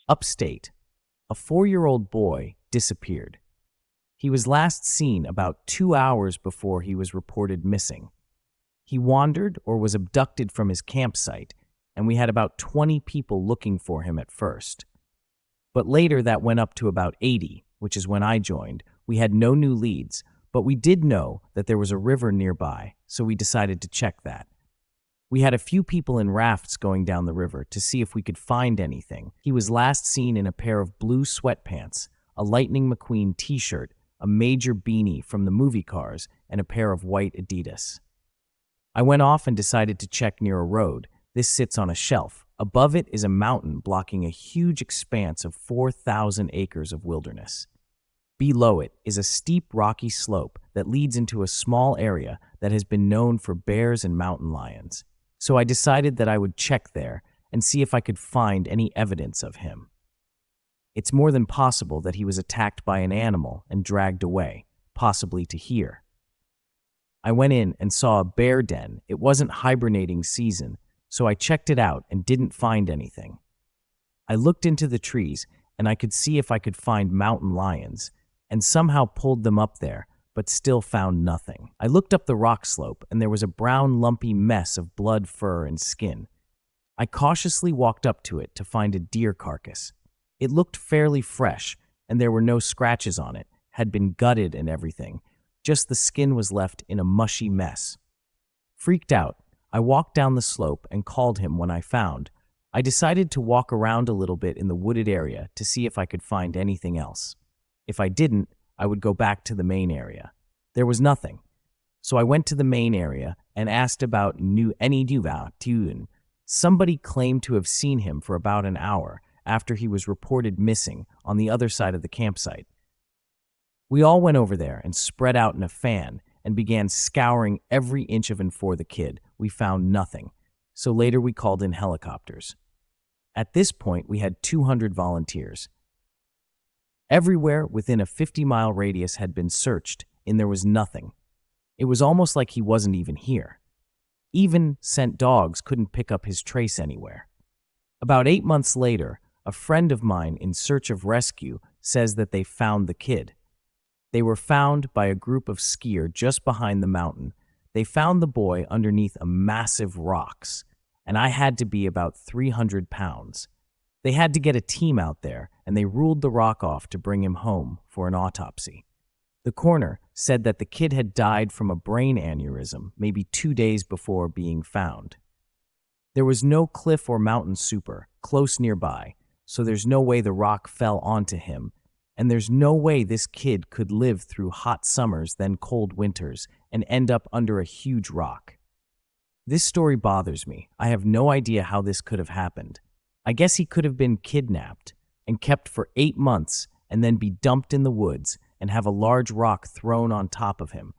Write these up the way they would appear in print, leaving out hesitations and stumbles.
Upstate, a 4-year-old boy disappeared. He was last seen about 2 hours before he was reported missing. He wandered or was abducted from his campsite, and we had about 20 people looking for him at first. But later that went up to about 80, which is when I joined. We had no new leads, but we did know that there was a river nearby, so we decided to check that. We had a few people in rafts going down the river to see if we could find anything. He was last seen in a pair of blue sweatpants, a Lightning McQueen t-shirt, a major beanie from the movie Cars, and a pair of white Adidas. I went off and decided to check near a road. This sits on a shelf. Above it is a mountain blocking a huge expanse of 4,000 acres of wilderness. Below it is a steep rocky slope that leads into a small area that has been known for bears and mountain lions. So I decided that I would check there and see if I could find any evidence of him. It's more than possible that he was attacked by an animal and dragged away, possibly to here. I went in and saw a bear den. It wasn't hibernating season, so I checked it out and didn't find anything. I looked into the trees and I could see if I could find mountain lions, and somehow pulled them up there, but still found nothing. I looked up the rock slope and there was a brown lumpy mess of blood, fur, and skin. I cautiously walked up to it to find a deer carcass. It looked fairly fresh and there were no scratches on it, had been gutted and everything. Just the skin was left in a mushy mess. Freaked out, I walked down the slope and called him when I found. I decided to walk around a little bit in the wooded area to see if I could find anything else. If I didn't, I would go back to the main area. There was nothing. So I went to the main area and asked about any Tune. Somebody claimed to have seen him for about an hour after he was reported missing on the other side of the campsite. We all went over there and spread out in a fan and began scouring every inch of and for the kid. We found nothing. So later we called in helicopters. At this point, we had 200 volunteers. Everywhere within a 50-mile radius had been searched, and there was nothing. It was almost like he wasn't even here. Even sent dogs couldn't pick up his trace anywhere. About 8 months later, a friend of mine in search of rescue says that they found the kid. They were found by a group of skiers just behind the mountain. They found the boy underneath a massive rocks, and I had to be about 300 pounds. They had to get a team out there, and they ruled the rock off to bring him home for an autopsy. The coroner said that the kid had died from a brain aneurysm maybe 2 days before being found. There was no cliff or mountain super close nearby, so there's no way the rock fell onto him, and there's no way this kid could live through hot summers then cold winters and end up under a huge rock. This story bothers me. I have no idea how this could have happened. I guess he could have been kidnapped and kept for 8 months and then be dumped in the woods and have a large rock thrown on top of him.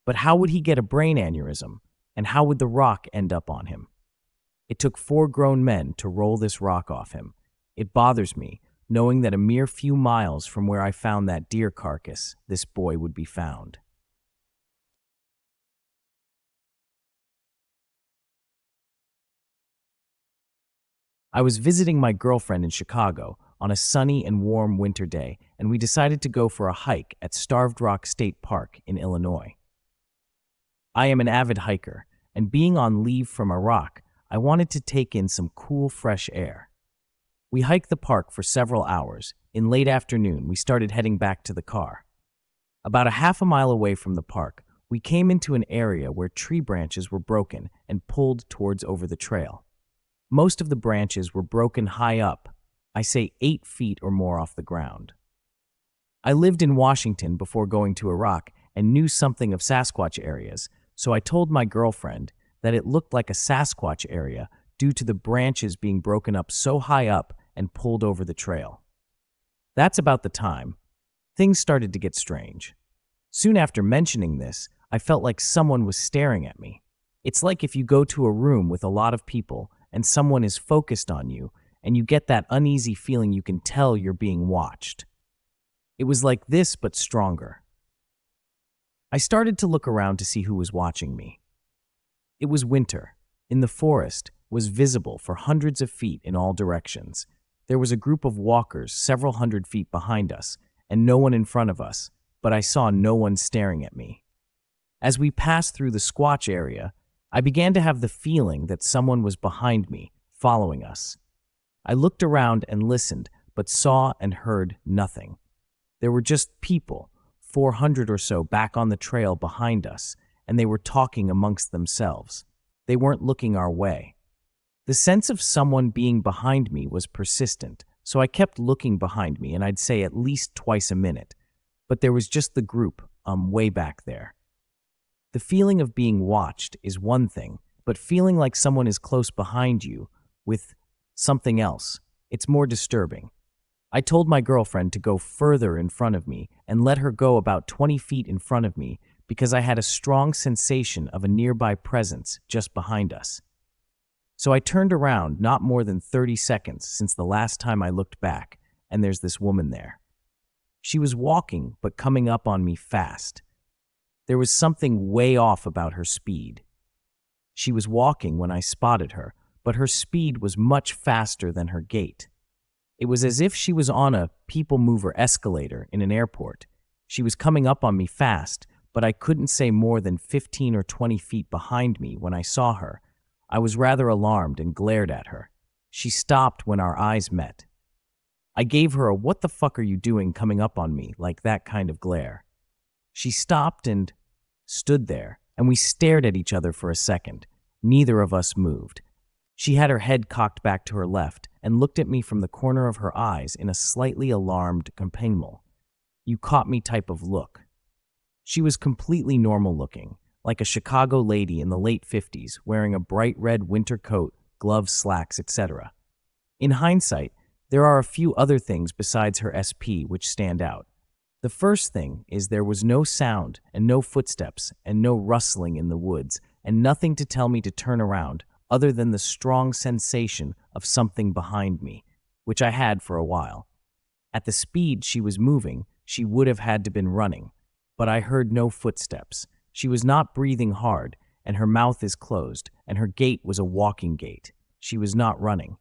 But how would he get a brain aneurysm, and how would the rock end up on him? It took 4 grown men to roll this rock off him. It bothers me, knowing that a mere few miles from where I found that deer carcass, this boy would be found. I was visiting my girlfriend in Chicago on a sunny and warm winter day, and we decided to go for a hike at Starved Rock State Park in Illinois. I am an avid hiker, and being on leave from Iraq, I wanted to take in some cool, fresh air. We hiked the park for several hours. In late afternoon, we started heading back to the car. About a half a mile away from the park, we came into an area where tree branches were broken and pulled towards over the trail. Most of the branches were broken high up, I say 8 feet or more off the ground. I lived in Washington before going to Iraq and knew something of Sasquatch areas, so I told my girlfriend that it looked like a Sasquatch area due to the branches being broken up so high up and pulled over the trail. That's about the time things started to get strange. Soon after mentioning this, I felt like someone was staring at me. It's like if you go to a room with a lot of people and someone is focused on you, and you get that uneasy feeling you can tell you're being watched. It was like this, but stronger. I started to look around to see who was watching me. It was winter. In the forest was visible for hundreds of feet in all directions. There was a group of walkers several hundred feet behind us, and no one in front of us, but I saw no one staring at me. As we passed through the squatch area, I began to have the feeling that someone was behind me, following us. I looked around and listened, but saw and heard nothing. There were just people, 400 or so, back on the trail behind us, and they were talking amongst themselves. They weren't looking our way. The sense of someone being behind me was persistent, so I kept looking behind me, and I'd say at least twice a minute. But there was just the group, way back there. The feeling of being watched is one thing, but feeling like someone is close behind you with something else, it's more disturbing. I told my girlfriend to go further in front of me and let her go about 20 feet in front of me because I had a strong sensation of a nearby presence just behind us. So I turned around not more than 30 seconds since the last time I looked back, and there's this woman there. She was walking, but coming up on me fast. There was something way off about her speed. She was walking when I spotted her, but her speed was much faster than her gait. It was as if she was on a people mover escalator in an airport. She was coming up on me fast, but I couldn't say more than 15 or 20 feet behind me when I saw her. I was rather alarmed and glared at her. She stopped when our eyes met. I gave her a "what the fuck are you doing coming up on me" like that kind of glare. She stopped and stood there, and we stared at each other for a second. Neither of us moved. She had her head cocked back to her left and looked at me from the corner of her eyes in a slightly alarmed, companionable, "you caught me" type of look. She was completely normal looking, like a Chicago lady in the late 50s, wearing a bright red winter coat, gloves, slacks, etc. In hindsight, there are a few other things besides her SP which stand out. The first thing is there was no sound and no footsteps and no rustling in the woods and nothing to tell me to turn around other than the strong sensation of something behind me, which I had for a while. At the speed she was moving, she would have had to been running, but I heard no footsteps. She was not breathing hard, and her mouth is closed, and her gait was a walking gait. She was not running.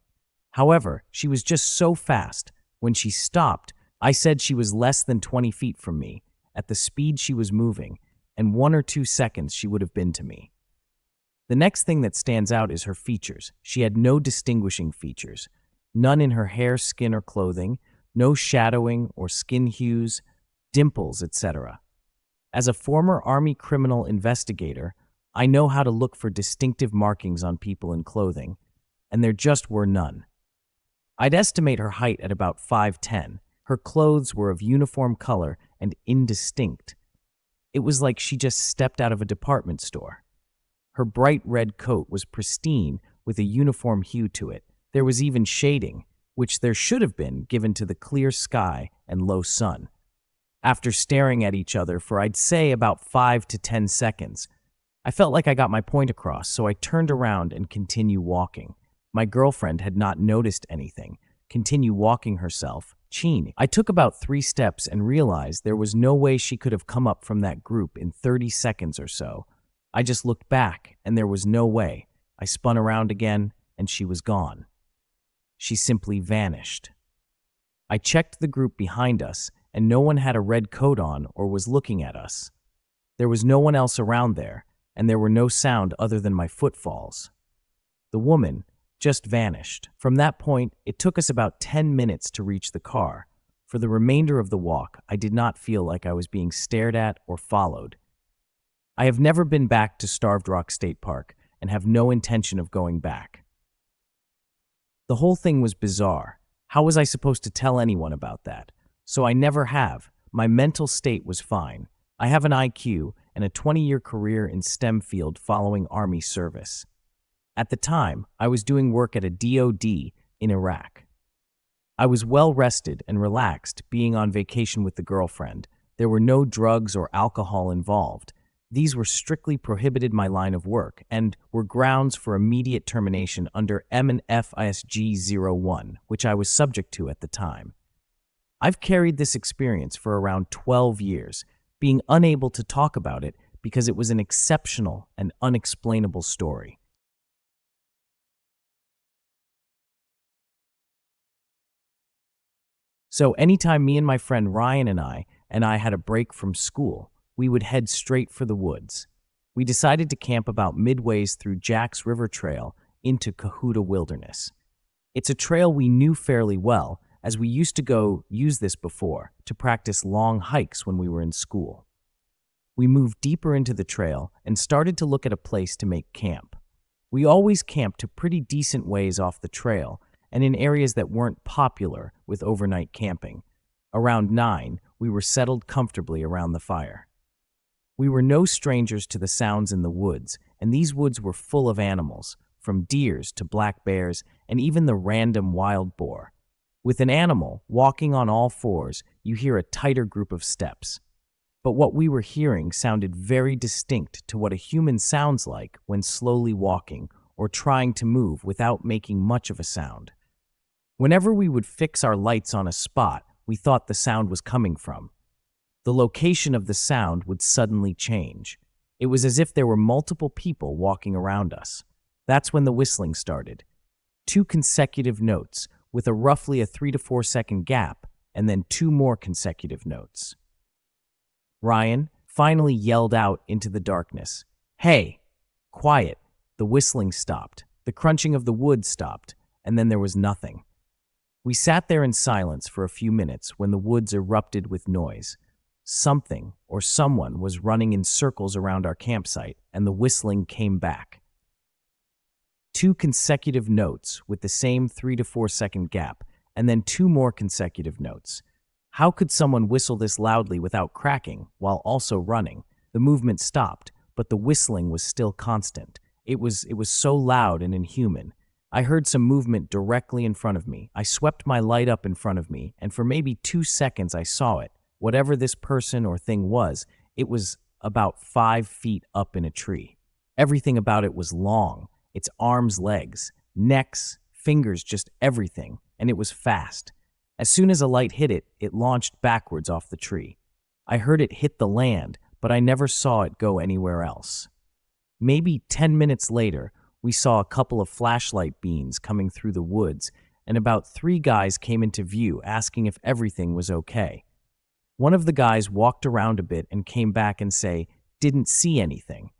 However, she was just so fast. When she stopped, I said she was less than 20 feet from me, at the speed she was moving, and 1 or 2 seconds she would have been to me. The next thing that stands out is her features. She had no distinguishing features. None in her hair, skin, or clothing, no shadowing or skin hues, dimples, etc. As a former Army criminal investigator, I know how to look for distinctive markings on people in clothing, and there just were none. I'd estimate her height at about 5'10". Her clothes were of uniform color and indistinct. It was like she just stepped out of a department store. Her bright red coat was pristine with a uniform hue to it. There was even shading, which there should have been given to the clear sky and low sun. After staring at each other for I'd say about 5 to 10 seconds, I felt like I got my point across, so I turned around and continued walking. My girlfriend had not noticed anything, continued walking herself. I took about 3 steps and realized there was no way she could have come up from that group in 30 seconds or so. I just looked back, and there was no way. I spun around again, and she was gone. She simply vanished. I checked the group behind us, and no one had a red coat on or was looking at us. There was no one else around there, and there were no sound other than my footfalls. The woman just vanished. From that point, it took us about 10 minutes to reach the car. For the remainder of the walk, I did not feel like I was being stared at or followed. I have never been back to Starved Rock State Park and have no intention of going back. The whole thing was bizarre. How was I supposed to tell anyone about that? So I never have. My mental state was fine. I have an IQ and a 20-year career in STEM field following Army service. At the time, I was doing work at a DoD in Iraq. I was well rested and relaxed, being on vacation with the girlfriend. There were no drugs or alcohol involved. These were strictly prohibited my line of work and were grounds for immediate termination under M&FISG 01, which I was subject to at the time. I've carried this experience for around 12 years, being unable to talk about it because it was an exceptional and unexplainable story. So anytime me and my friend Ryan and I had a break from school, we would head straight for the woods. We decided to camp about midways through Jack's River Trail into Cahuta Wilderness. It's a trail we knew fairly well, as we used to go use this before to practice long hikes when we were in school. We moved deeper into the trail and started to look at a place to make camp. We always camped to pretty decent ways off the trail and in areas that weren't popular with overnight camping. Around 9, we were settled comfortably around the fire. We were no strangers to the sounds in the woods, and these woods were full of animals, from deers to black bears and even the random wild boar. With an animal walking on all fours, you hear a tighter group of steps. But what we were hearing sounded very distinct to what a human sounds like when slowly walking or trying to move without making much of a sound. Whenever we would fix our lights on a spot we thought the sound was coming from, the location of the sound would suddenly change. It was as if there were multiple people walking around us. That's when the whistling started. 2 consecutive notes with roughly a 3 to 4 second gap, and then 2 more consecutive notes. Ryan finally yelled out into the darkness, "Hey!" Quiet. The whistling stopped. The crunching of the wood stopped, and then there was nothing. We sat there in silence for a few minutes when the woods erupted with noise. Something or someone was running in circles around our campsite, and the whistling came back. 2 consecutive notes with the same 3 to 4 second gap, and then 2 more consecutive notes. How could someone whistle this loudly without cracking, while also running? The movement stopped, but the whistling was still constant. It was so loud and inhuman. I heard some movement directly in front of me. I swept my light up in front of me, and for maybe 2 seconds I saw it. Whatever this person or thing was, it was about 5 feet up in a tree. Everything about it was long. Its arms, legs, necks, fingers, just everything, and it was fast. As soon as a light hit it, it launched backwards off the tree. I heard it hit the land, but I never saw it go anywhere else. Maybe 10 minutes later, we saw a couple of flashlight beams coming through the woods, and about 3 guys came into view asking if everything was okay. One of the guys walked around a bit and came back and say, "Didn't see anything."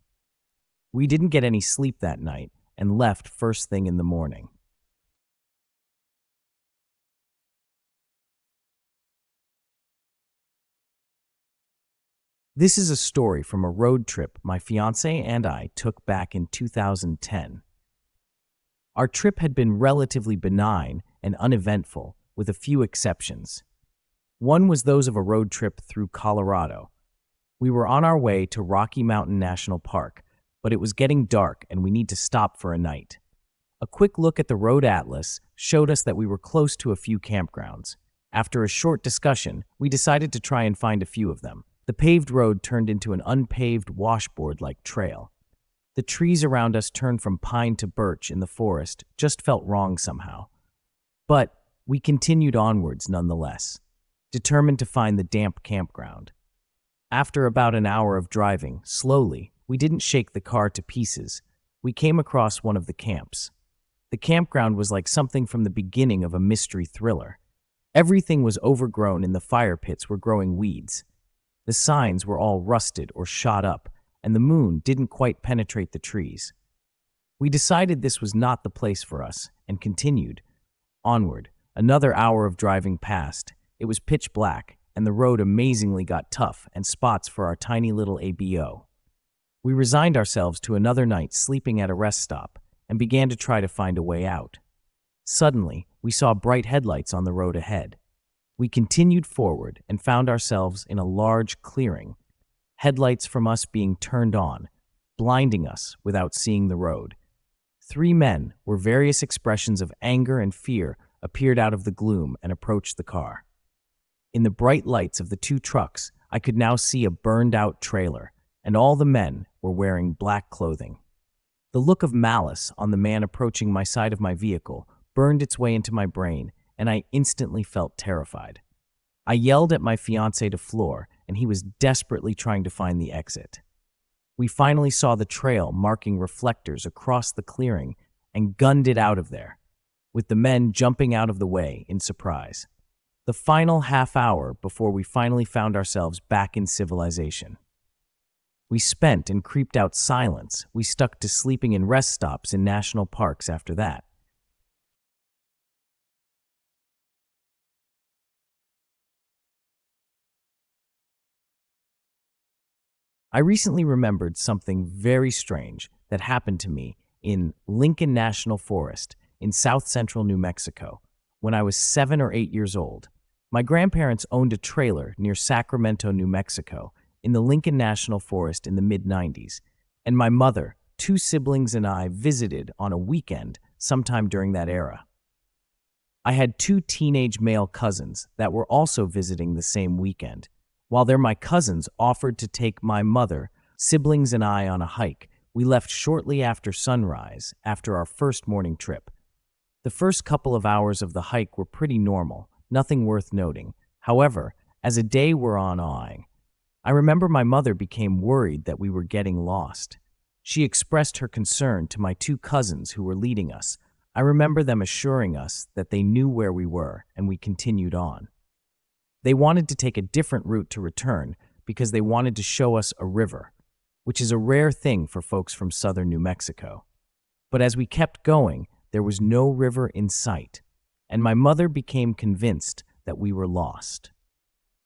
We didn't get any sleep that night and left first thing in the morning. This is a story from a road trip my fiancé and I took back in 2010. Our trip had been relatively benign and uneventful, with a few exceptions. One was those of a road trip through Colorado. We were on our way to Rocky Mountain National Park, but it was getting dark and we need to stop for a night. A quick look at the road atlas showed us that we were close to a few campgrounds. After a short discussion, we decided to try and find a few of them. The paved road turned into an unpaved washboard-like trail. The trees around us turned from pine to birch in the forest just felt wrong somehow. But we continued onwards nonetheless, determined to find the damp campground. After about an hour of driving, slowly, we didn't shake the car to pieces. We came across one of the camps. The campground was like something from the beginning of a mystery thriller. Everything was overgrown, in the fire pits were growing weeds. The signs were all rusted or shot up, and the moon didn't quite penetrate the trees. We decided this was not the place for us and continued onward. Another hour of driving passed. It was pitch black, and the road amazingly got tough and spots for our tiny little ABO. We resigned ourselves to another night sleeping at a rest stop and began to try to find a way out. Suddenly, we saw bright headlights on the road ahead. We continued forward and found ourselves in a large clearing, headlights from us being turned on, blinding us without seeing the road. 3 men, with various expressions of anger and fear, appeared out of the gloom and approached the car. In the bright lights of the 2 trucks, I could now see a burned-out trailer, and all the men were wearing black clothing. The look of malice on the man approaching my side of my vehicle burned its way into my brain, and I instantly felt terrified. I yelled at my fiancé to floor, and he was desperately trying to find the exit. We finally saw the trail marking reflectors across the clearing and gunned it out of there, with the men jumping out of the way in surprise. The final half hour before we finally found ourselves back in civilization. We spent and creeped out silence. We stuck to sleeping in rest stops in national parks after that. I recently remembered something very strange that happened to me in Lincoln National Forest in south central New Mexico when I was 7 or 8 years old. My grandparents owned a trailer near Sacramento, New Mexico, in the Lincoln National Forest in the mid-90s, and my mother, two siblings, and I visited on a weekend sometime during that era. I had two teenage male cousins that were also visiting the same weekend. While they're my cousins offered to take my mother, siblings, and I on a hike, we left shortly after sunrise after our first morning trip. The first couple of hours of the hike were pretty normal, nothing worth noting. However, as a day wore on, I remember my mother became worried that we were getting lost. She expressed her concern to my two cousins who were leading us. I remember them assuring us that they knew where we were, and we continued on. They wanted to take a different route to return because they wanted to show us a river, which is a rare thing for folks from southern New Mexico. But as we kept going, there was no river in sight, and my mother became convinced that we were lost.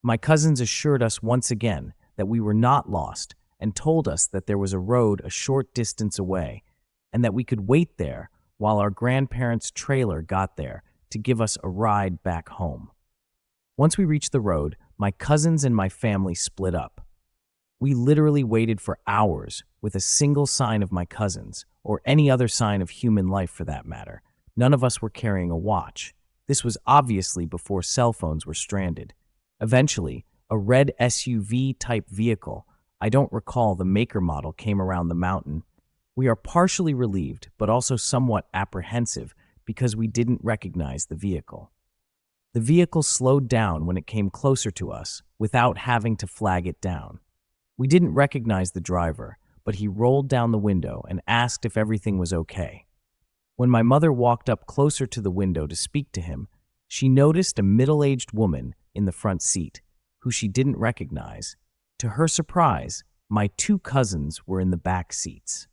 My cousins assured us once again that we were not lost and told us that there was a road a short distance away and that we could wait there while our grandparents' trailer got there to give us a ride back home. Once we reached the road, my cousins and my family split up. We literally waited for hours with a single sign of my cousins, or any other sign of human life for that matter. None of us were carrying a watch. This was obviously before cell phones were stranded. Eventually, a red SUV-type vehicle, I don't recall the maker model, came around the mountain. We are partially relieved, but also somewhat apprehensive because we didn't recognize the vehicle. The vehicle slowed down when it came closer to us without having to flag it down. We didn't recognize the driver, but he rolled down the window and asked if everything was okay. When my mother walked up closer to the window to speak to him, she noticed a middle-aged woman in the front seat, who she didn't recognize. To her surprise, my two cousins were in the back seats.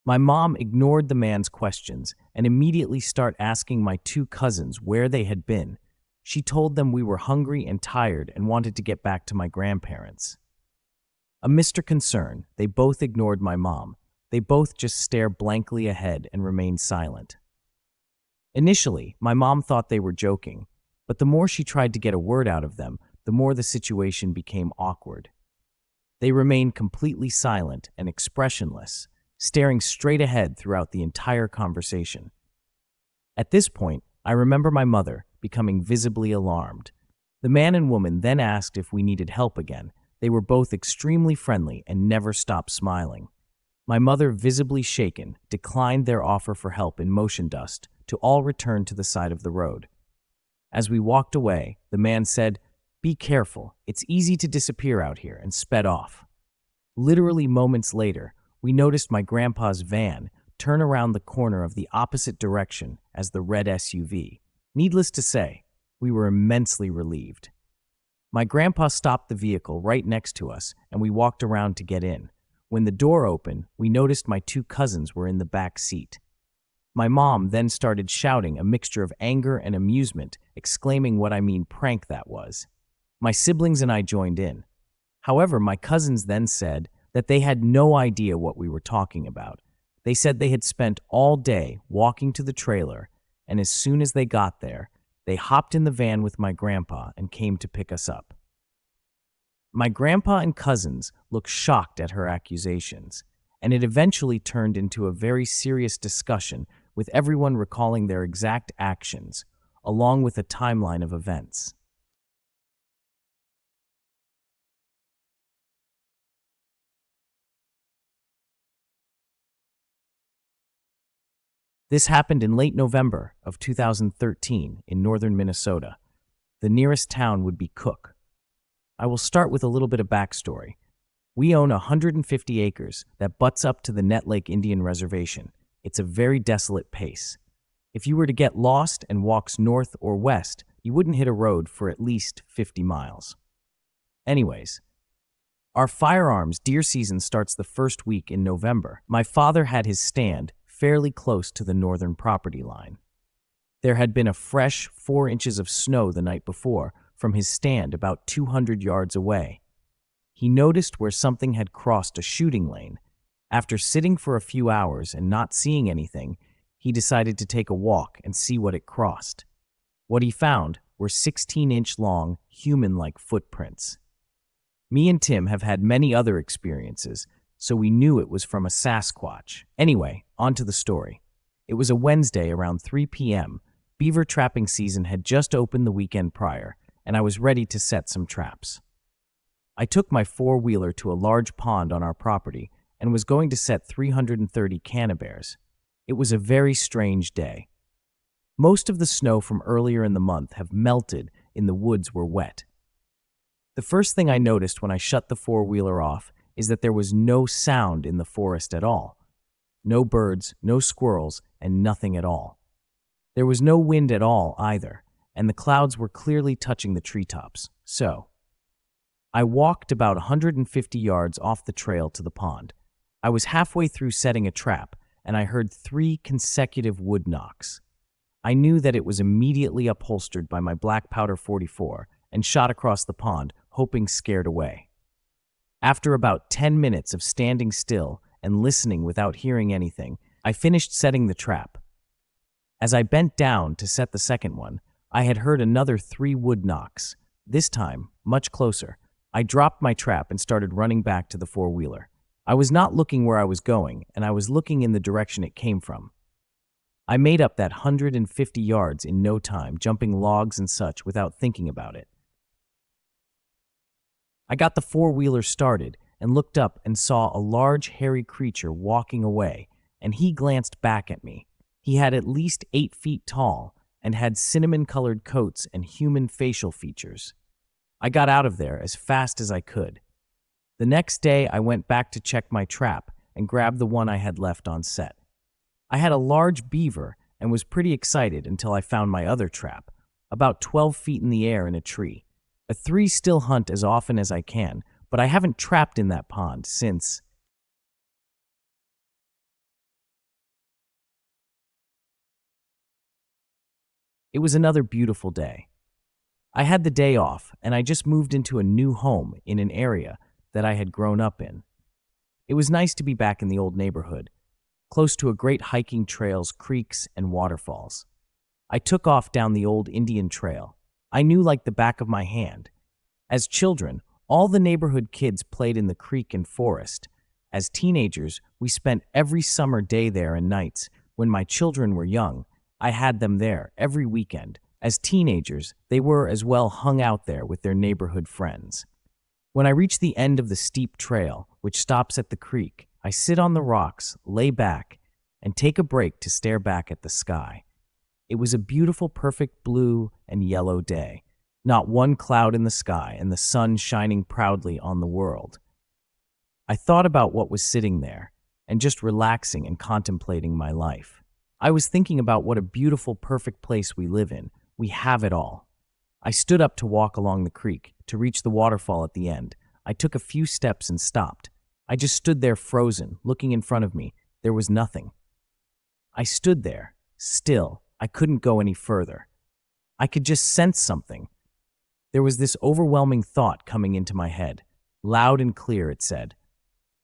My mom ignored the man's questions and immediately started asking my two cousins where they had been. She told them we were hungry and tired and wanted to get back to my grandparents. Amidst her concern, they both ignored my mom. They both just stared blankly ahead and remained silent. Initially, my mom thought they were joking, but the more she tried to get a word out of them, the more the situation became awkward. They remained completely silent and expressionless, staring straight ahead throughout the entire conversation. At this point, I remember my mother becoming visibly alarmed. The man and woman then asked if we needed help again. They were both extremely friendly and never stopped smiling. My mother, visibly shaken, declined their offer for help and motioned us to all return to the side of the road. As we walked away, the man said, "Be careful, it's easy to disappear out here," and sped off. Literally moments later, we noticed my grandpa's van turn around the corner of the opposite direction as the red SUV. Needless to say, we were immensely relieved. My grandpa stopped the vehicle right next to us, and we walked around to get in. When the door opened, we noticed my two cousins were in the back seat. My mom then started shouting a mixture of anger and amusement, exclaiming what I mean prank that was. My siblings and I joined in. However, my cousins then said that they had no idea what we were talking about. They said they had spent all day walking to the trailer, and as soon as they got there, they hopped in the van with my grandpa and came to pick us up. My grandpa and cousins looked shocked at her accusations, and it eventually turned into a very serious discussion with everyone recalling their exact actions, along with a timeline of events. This happened in late November of 2013 in northern Minnesota. The nearest town would be Cook. I will start with a little bit of backstory. We own 150 acres that butts up to the Net Lake Indian Reservation. It's a very desolate place. If you were to get lost and walk north or west you wouldn't hit a road for at least 50 miles. Anyways, our firearms deer season starts the first week in November. My father had his stand fairly close to the northern property line. There had been a fresh 4 inches of snow the night before from his stand about 200 yards away. He noticed where something had crossed a shooting lane. After sitting for a few hours and not seeing anything, he decided to take a walk and see what it crossed. What he found were 16-inch long, human-like footprints. Me and Tim have had many other experiences, so we knew it was from a Sasquatch. Anyway, on to the story. It was a Wednesday around 3 p.m. Beaver trapping season had just opened the weekend prior, and I was ready to set some traps. I took my four-wheeler to a large pond on our property and was going to set 330 cannabears. It was a very strange day. Most of the snow from earlier in the month have melted and the woods were wet. The first thing I noticed when I shut the four-wheeler off is that there was no sound in the forest at all. No birds, no squirrels, and nothing at all. There was no wind at all either, and the clouds were clearly touching the treetops. So, I walked about 150 yards off the trail to the pond. I was halfway through setting a trap, and I heard 3 consecutive wood knocks. I knew that it was immediately upholstered by my black powder 44 and shot across the pond, hoping scared away. After about 10 minutes of standing still and listening without hearing anything, I finished setting the trap. As I bent down to set the second one, I had heard another 3 wood knocks, this time much closer. I dropped my trap and started running back to the four-wheeler. I was not looking where I was going, and I was looking in the direction it came from. I made up that 150 yards in no time, jumping logs and such without thinking about it. I got the four-wheeler started and looked up and saw a large hairy creature walking away, and he glanced back at me. He had at least 8 feet tall and had cinnamon-colored coats and human facial features. I got out of there as fast as I could. The next day, I went back to check my trap and grabbed the one I had left on set. I had a large beaver and was pretty excited until I found my other trap, about 12 feet in the air in a tree. A 3 still hunt as often as I can, but I haven't trapped in that pond since. It was another beautiful day. I had the day off, and I just moved into a new home in an area that I had grown up in. It was nice to be back in the old neighborhood, close to a great hiking trails, creeks, and waterfalls. I took off down the old Indian trail. I knew like the back of my hand. As children, all the neighborhood kids played in the creek and forest. As teenagers, we spent every summer day there and nights. When my children were young, I had them there every weekend. As teenagers, they were as well hung out there with their neighborhood friends. When I reach the end of the steep trail, which stops at the creek, I sit on the rocks, lay back, and take a break to stare back at the sky. It was a beautiful, perfect blue and yellow day. Not one cloud in the sky and the sun shining proudly on the world. I thought about what was sitting there and just relaxing and contemplating my life. I was thinking about what a beautiful, perfect place we live in. We have it all. I stood up to walk along the creek to reach the waterfall at the end. I took a few steps and stopped. I just stood there frozen, looking in front of me. There was nothing. I stood there, still. I couldn't go any further. I could just sense something. There was this overwhelming thought coming into my head. Loud and clear, it said,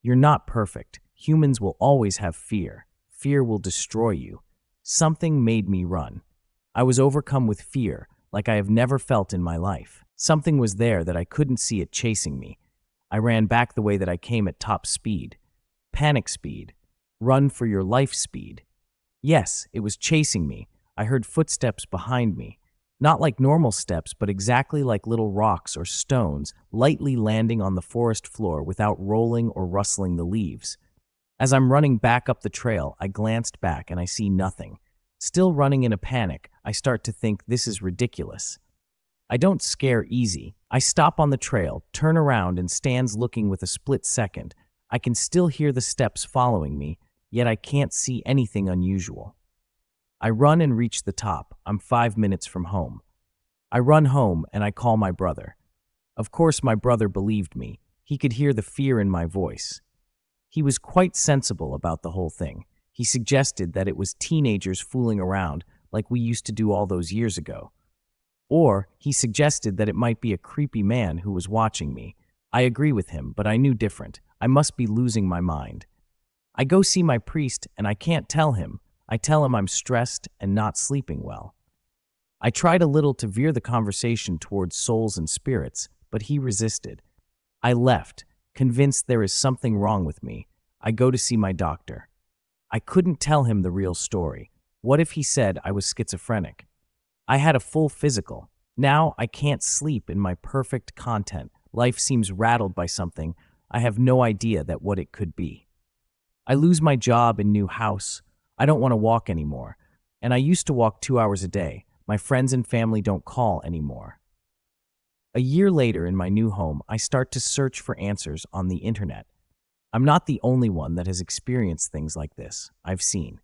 "You're not perfect. Humans will always have fear. Fear will destroy you." Something made me run. I was overcome with fear, like I have never felt in my life. Something was there that I couldn't see it chasing me. I ran back the way that I came at top speed. Panic speed. Run for your life speed. Yes, it was chasing me. I heard footsteps behind me. Not like normal steps, but exactly like little rocks or stones, lightly landing on the forest floor without rolling or rustling the leaves. As I'm running back up the trail, I glanced back and I see nothing. Still running in a panic, I start to think this is ridiculous. I don't scare easy. I stop on the trail, turn around, and stands looking with a split second. I can still hear the steps following me, yet I can't see anything unusual. I run and reach the top. I'm 5 minutes from home. I run home and I call my brother. Of course, my brother believed me. He could hear the fear in my voice. He was quite sensible about the whole thing. He suggested that it was teenagers fooling around like we used to do all those years ago. Or he suggested that it might be a creepy man who was watching me. I agree with him, but I knew different. I must be losing my mind. I go see my priest and I can't tell him. I tell him I'm stressed and not sleeping well. I tried a little to veer the conversation towards souls and spirits, but he resisted. I left, convinced there is something wrong with me. I go to see my doctor. I couldn't tell him the real story. What if he said I was schizophrenic? I had a full physical. Now I can't sleep in my perfect content. Life seems rattled by something. I have no idea that what it could be. I lose my job and new house. I don't want to walk anymore. And I used to walk 2 hours a day. My friends and family don't call anymore. A year later in my new home, I start to search for answers on the internet. I'm not the only one that has experienced things like this. I've seen